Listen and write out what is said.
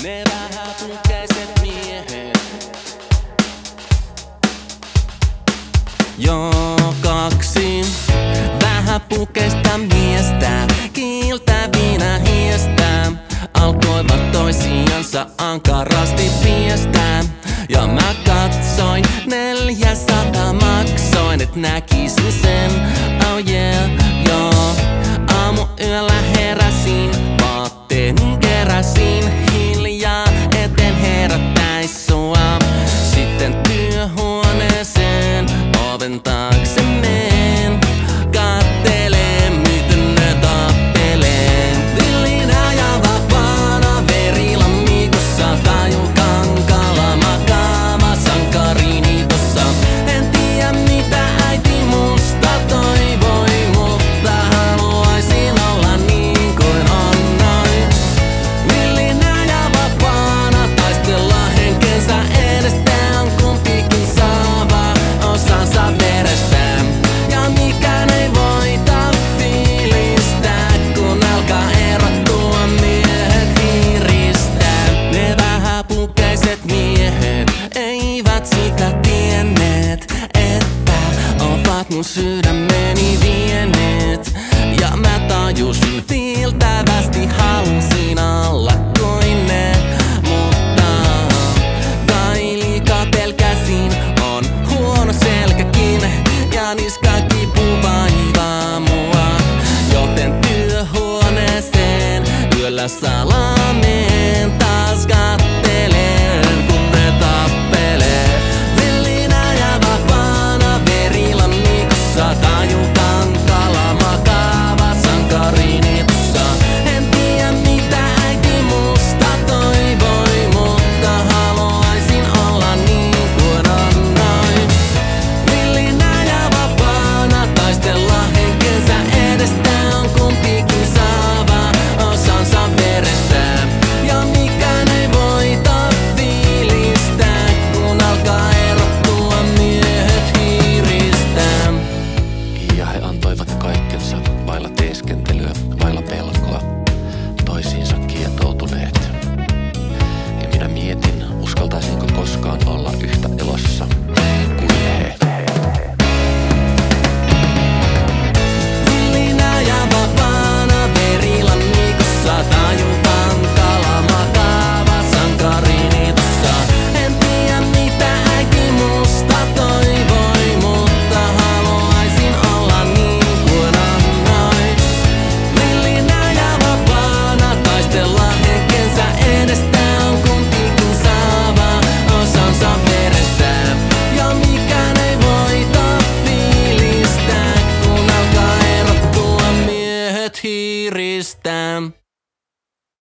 Ne vähäpukeiset miehet. Joo, kaksi vähäpukeista miestä kiiltävinä hiestä alkoivat toisiansa ankarasti piestä. Ja mä katsoin, 400 maksoin, et näkisin sen. Oh yeah, joo. Aamuyöllä heräsin, vaatteeni keräsin hiljaa, eten herättäis sua. Sitten työhuoneeseen oven taakse meen, kattelee miten ne tappelee. Villinä ja vapaana verilammikossa, tajukankalla makaava sankarini tossa. En tiedä mitä äiti musta toivoi, mutta haluaisin olla niin kuin on noin. Villinä ja vapaana taistella henkensä edestään, kumpikin saava osansa verestä. Ja mikään ei voita fiilistä, kun alkaa erottua miehet hiiristä. Ne vähäpukeiset miehet eivät sitä tienneet, että ovat mun sydämeni vieneet. Ja mä tajusin tiiltävästi, halusin olla kuin ne, mutta kai liikaa pelkäsin, on huono selkäkin ja niskakipu vaivaa mua. Joten työhuoneeseen yöllä salameen taas katteleen, kun ne tappelee. Villinä ja vapaana verilammikossa, tajukankalla makaava sankarini tossa. En tiedä mitä äiti musta toivoi, mutta haluaisin olla niin kuin on noin. Villinä ja vapaana taistella henkensä edestään, kumpikin saava osansa verestä. Ja mikään ei voita fiilistä, kun alkaa erottua miehet hiiristä. Ja he antoivat kaikkensa vailla teeskentelyä, vailla pelkoa, toisiinsa kietoutuneet. Ja minä mietin, uskaltaisinko koskaan olla yhtä elossa kuin he. Villinä ja vapaana verilammikossa, tajukankalla makaava sankarini tossa. En tiedä mitä äiti musta toivoi, mutta haluaisin olla niin kuin on noin. Villinä ja vapaana taistella henkensä edestään, kumpikin saava osansa verestä. Ja mikään ei voita fiilistä, kun alkaa erottua miehet hiiristä.